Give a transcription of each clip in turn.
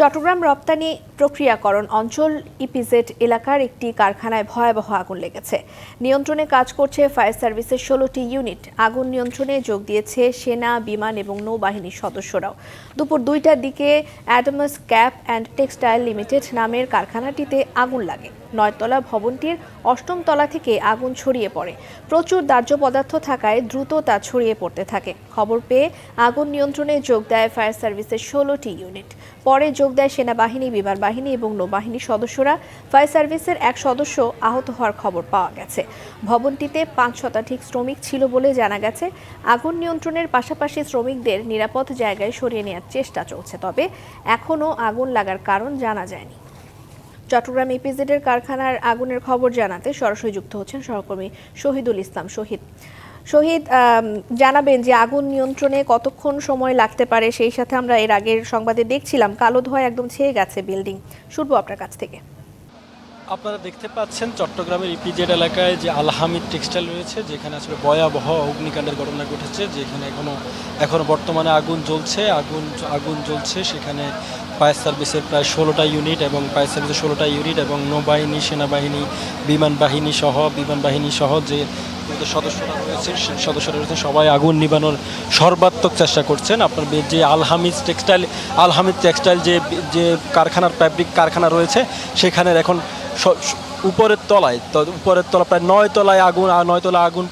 চট্টগ্রাম রপ্তানি প্রক্রিয়াকরণ অঞ্চল ইপিজেড এলাকার একটি কারখানায় ভয়াবহ আগুন লেগেছে। নিয়ন্ত্রণে কাজ করছে ফায়ার সার্ভিসের 16টি ইউনিট। আগুন নিয়ন্ত্রণে যোগ দিয়েছে সেনা, বিমান এবং নৌবাহিনীর সদস্যরাও। দুপুর 2টার দিকে Adamas cap and textile limited নামের কারখানাটিতে আগুন লাগে। 9তলা ভবনটির 8ম তলা থেকে আগুন ছড়িয়ে পড়ে। প্রচুর দাহ্য পদার্থ থাকায় দ্রুত তা ছড়িয়ে পড়তে থাকে। খবর পেয়ে আগুন নিয়ন্ত্রণে যোগ দেয় ফায়ার সার্ভিসের 16টি ইউনিট। পরে যোগ দেয় সেনাবাহিনী, বিমান বাহিনী এবং নৌবাহিনীর সদস্যরা। ফায়ার সার্ভিসের এক সদস্য আহত হওয়ার খবর পাওয়া গেছে। ভবনটিতে 5 শতাধিক শ্রমিক ছিল বলে জানা গেছে। আগুন নিয়ন্ত্রণের পাশাপাশি শ্রমিকদের নিরাপদ জায়গায় সরিয়ে নেওয়ার চেষ্টা চলছে, তবে এখনও আগুন লাগার কারণ জানা যায়নি। চট্টগ্রাম ইপিজেডের কারখানার আগুনের খবর জানাতে সরাসরি যুক্ত হচ্ছেন সহকর্মী শহীদুল ইসলাম। শহীদ, জানাবেন যে আগুন নিয়ন্ত্রণে কতক্ষণ সময় লাগতে পারে? সেই সাথে আমরা এর আগের সংবাদে দেখছিলাম কালো ধোঁয়া একদম ছেয়ে গেছে বিল্ডিং। শুনবো আপনার কাছ থেকে। আপনারা দেখতে পাচ্ছেন চট্টগ্রামের ইপিজেড এলাকায় যে আল হামিদ টেক্সটাইল রয়েছে, যেখানে আসলে ভয়াবহ অগ্নিকাণ্ডের ঘটনা ঘটেছে, যেখানে এখনো বর্তমানে আগুন জ্বলছে। সেখানে ফায়ার সার্ভিসের প্রায় 16টা ইউনিট এবং ফায়ার সার্ভিসের 16টা ইউনিট এবং নৌবাহিনী, সেনাবাহিনী, বিমান বাহিনী সহ যে সদস্যরা রয়েছেন সবাই আগুন নিবানোর সর্বাত্মক চেষ্টা করছেন। আপনার যে আল হামিদ টেক্সটাইল যে কারখানার ফ্যাব্রিক কারখানা রয়েছে, সেখানের এখন উপরের তলায় প্রায় 9তলায় আগুন, আর 9তলা আগুন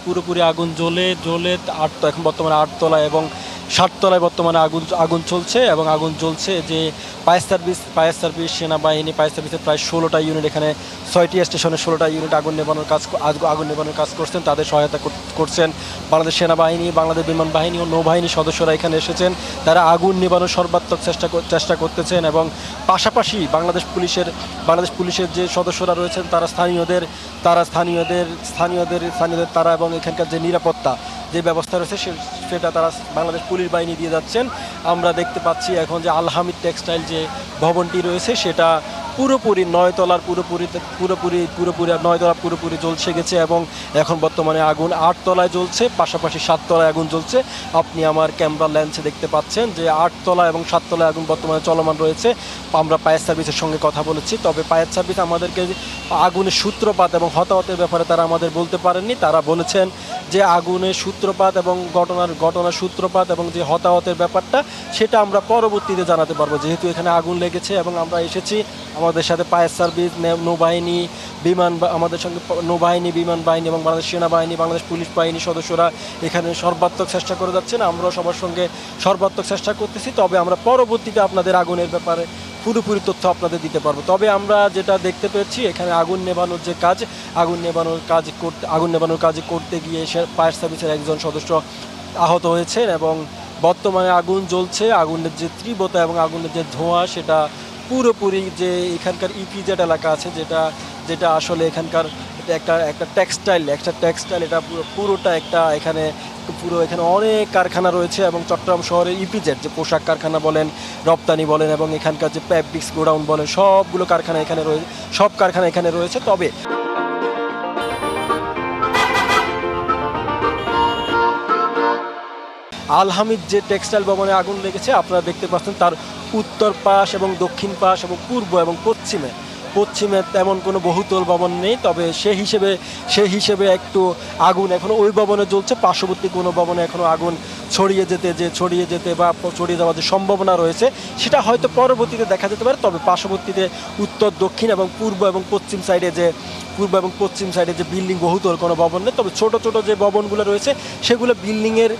পুরোপুরি আগুন জ্বলে এখন বর্তমানে 8তলায় এবং 7তলায় বর্তমানে আগুন চলছে এবং আগুন জ্বলছে। যে ফায়ার সার্ভিস সেনাবাহিনী ফায়ার সার্ভিসের প্রায় 16টা ইউনিট, এখানে 6টি স্টেশনের 16টা ইউনিট আগুন নেভানোর কাজ করছেন। তাদের সহায়তা করছেন বাংলাদেশ সেনাবাহিনী, বাংলাদেশ বিমান বাহিনী ও নৌবাহিনীর সদস্যরা এখানে এসেছেন। তারা আগুন নেভানোর সর্বাত্মক চেষ্টা করতেছেন এবং পাশাপাশি বাংলাদেশ পুলিশের যে সদস্যরা রয়েছেন তারা স্থানীয়দের এবং এখানকার যে নিরাপত্তা যে ব্যবস্থা রয়েছে সেটা তারা বাংলাদেশ পুলিশ বাহিনী দিয়ে যাচ্ছেন। আমরা দেখতে পাচ্ছি এখন যে আল হামিদ টেক্সটাইল যে ভবনটি রয়েছে সেটা পুরোপুরি 9তলার পুরোপুরি জ্বলছে গেছে এবং এখন বর্তমানে আগুন 8তলায় জ্বলছে, পাশাপাশি 7তলায় আগুন জ্বলছে। আপনি আমার ক্যামেরা লেন্সে দেখতে পাচ্ছেন যে 8তলা এবং 7তলায় আগুন বর্তমানে চলমান রয়েছে। আমরা ফায়ার সার্ভিসের সঙ্গে কথা বলেছি, তবে ফায়ার সার্ভিস আমাদেরকে আগুনের সূত্রপাত এবং হতাহতের ব্যাপারে তারা আমাদের বলতে পারেননি। তারা বলেছেন যে আগুনের সূত্রপাত এবং ঘটনার সূত্রপাত এবং যে হতাহতের ব্যাপারটা সেটা আমরা পরবর্তীতে জানাতে পারবো, যেহেতু এখানে আগুন লেগেছে এবং আমরা এসেছি। আমাদের সাথে ফায়ার সার্ভিস, নৌবাহিনী, বিমান বাহিনী এবং বাংলাদেশ সেনাবাহিনী, বাংলাদেশ পুলিশ বাহিনীর সদস্যরা এখানে সর্বাত্মক চেষ্টা করে যাচ্ছেন। আমরাও সবার সঙ্গে সর্বাত্মক চেষ্টা করতেছি, তবে আমরা পরবর্তীতে আপনাদের আগুনের ব্যাপারে পুরোপুরি তথ্য আপনাদের দিতে পারবো। তবে আমরা যেটা দেখতে পেয়েছি, এখানে আগুন নেভানোর কাজ করতে গিয়ে ফায়ার সার্ভিসের একজন সদস্য আহত হয়েছেন এবং বর্তমানে আগুন জ্বলছে। আগুনের যে তীব্রতা এবং আগুনের যে ধোঁয়া সেটা পুরোপুরি যে এখানকার ইপিজেড এলাকা আছে, যেটা আসলে এখানকার একটা টেক্সটাইল এটা পুরোটা এখানে অনেক কারখানা রয়েছে এবং চট্টগ্রাম শহরের ইপিজেড যে পোশাক কারখানা বলেন, রপ্তানি বলেন এবং এখানকার যে ফ্যাব্রিক্স গোডাউন বলেন, সবগুলো কারখানা এখানে রয়েছে। তবে আল হামিদ যে টেক্সটাইল ভবনে আগুন লেগেছে, আপনারা দেখতে পাচ্ছেন তার উত্তর পাশ এবং দক্ষিণ পাশ এবং পূর্ব এবং পশ্চিমে তেমন কোনো বহুতল ভবন নেই। তবে সে হিসেবে একটু আগুন এখনও ওই ভবনে জ্বলছে। পার্শ্ববর্তী কোনো ভবনে এখনও আগুন ছড়িয়ে যেতে বা ছড়িয়ে যাওয়ার যে সম্ভাবনা রয়েছে সেটা হয়তো পরবর্তীতে দেখা যেতে পারে। তবে পার্শ্ববর্তীতে উত্তর, দক্ষিণ এবং পূর্ব এবং পশ্চিম সাইডে যে বিল্ডিং বহুতল কোনো ভবন নেই। তবে ছোট যে ভবনগুলো রয়েছে সেগুলো বিল্ডিংয়ের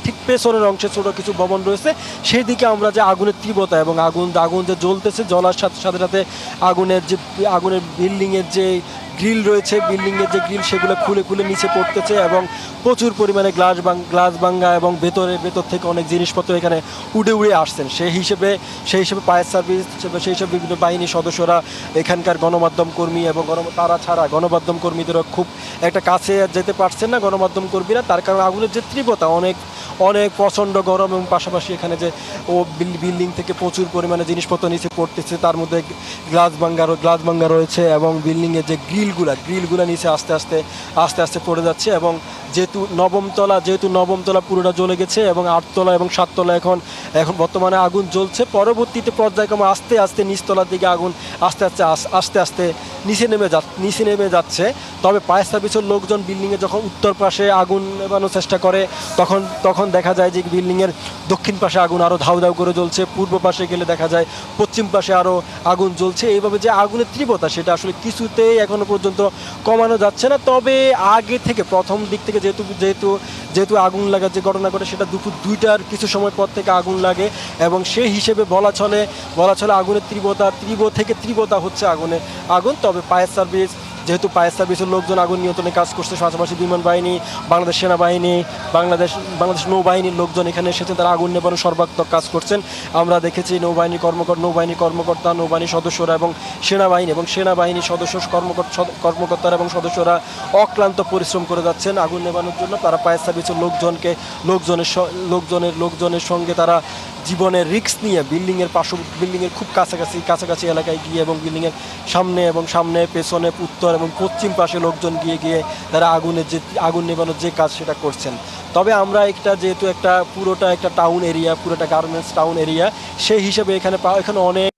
ঠিক পেছনের অংশে ছোট কিছু ভবন রয়েছে। সেই দিকে আমরা যে আগুনের তীব্রতা এবং আগুন যে জ্বলতেছে, জ্বলার সাথে আগুনের বিল্ডিংয়ের যে গ্রিল রয়েছে, সেগুলো খুলে নিচে পড়তেছে এবং প্রচুর পরিমাণে গ্লাস ভাঙা এবং ভেতর থেকে অনেক জিনিসপত্র এখানে উড়ে আসছেন। সেই হিসেবে ফায়ার সার্ভিস, সেই সব বিভিন্ন বাহিনীর সদস্যরা, এখানকার গণমাধ্যম কর্মী এবং তারা ছাড়া গণমাধ্যম কর্মীদেরও খুব একটা কাছে যেতে পারছেন না গণমাধ্যম কর্মীরা। তার কারণ আগুনের যে তীব্রতা অনেক প্রচণ্ড গরম এবং পাশাপাশি এখানে যে বিল্ডিং থেকে প্রচুর পরিমাণে জিনিসপত্র নিচে পড়তেছে, তার মধ্যে গ্লাস ভাঙ্গা রয়েছে এবং বিল্ডিংয়ের যে গ্রিলগুলা নিচে আস্তে আস্তে পড়ে যাচ্ছে এবং যেহেতু নবমতলা পুরোটা জ্বলে গেছে এবং 8তলা এবং 7তলা এখন বর্তমানে আগুন জ্বলছে। পরবর্তীতে পর্যায়ক্রমে আস্তে আস্তে নিচতলার দিকে আগুন আস্তে আস্তে নিচে নেমে যাচ্ছে। তবে ফায়ার সার্ভিসের লোকজন বিল্ডিংয়ে যখন উত্তর পাশে আগুন নেভানোর চেষ্টা করে তখন দেখা যায় যে বিল্ডিংয়ের দক্ষিণ পাশে আগুন আরও ধাউ ধাউ করে জ্বলছে, পূর্ব পাশে গেলে দেখা যায় পশ্চিম পাশে আরও আগুন জ্বলছে। এইভাবে যে আগুনের তীব্রতা সেটা আসলে কিছুতেই এখনও পর্যন্ত কমানো যাচ্ছে না। তবে আগে থেকে প্রথম দিক থেকে যেহেতু আগুন লাগার যে ঘটনা ঘটে সেটা দুপুর 2টার কিছু সময় পর থেকে আগুন লাগে এবং সেই হিসেবে বলা চলে আগুনের তীব্রতা হচ্ছে আগুন। তবে যেহেতু ফায়ার সার্ভিসের লোকজন আগুন নিয়ন্ত্রণে কাজ করছে, পাশাপাশি বিমান বাহিনী, বাংলাদেশ সেনাবাহিনী, বাংলাদেশ নৌবাহিনীর লোকজন এখানে এসেছেন, তারা আগুন নেভানোর সর্বাত্মক কাজ করছেন। আমরা দেখেছি নৌবাহিনী কর্মকর্তা, নৌবাহিনীর সদস্যরা এবং সেনাবাহিনীর কর্মকর্তারা এবং সদস্যরা অক্লান্ত পরিশ্রম করে যাচ্ছেন আগুন নেভানোর জন্য। তারা ফায়ার সার্ভিসের লোকজনের সঙ্গে তারা জীবনের রিস্ক নিয়ে বিল্ডিংয়ের খুব কাছাকাছি এলাকায় গিয়ে এবং বিল্ডিংয়ের সামনে পেছনে উত্তর এবং পশ্চিম পাশে লোকজন গিয়ে তারা আগুন নেভানোর যে কাজ সেটা করছেন। তবে আমরা যেহেতু পুরোটা একটা টাউন এরিয়া, পুরোটা গার্মেন্টস টাউন এরিয়া, সেই হিসেবে এখানে অনেক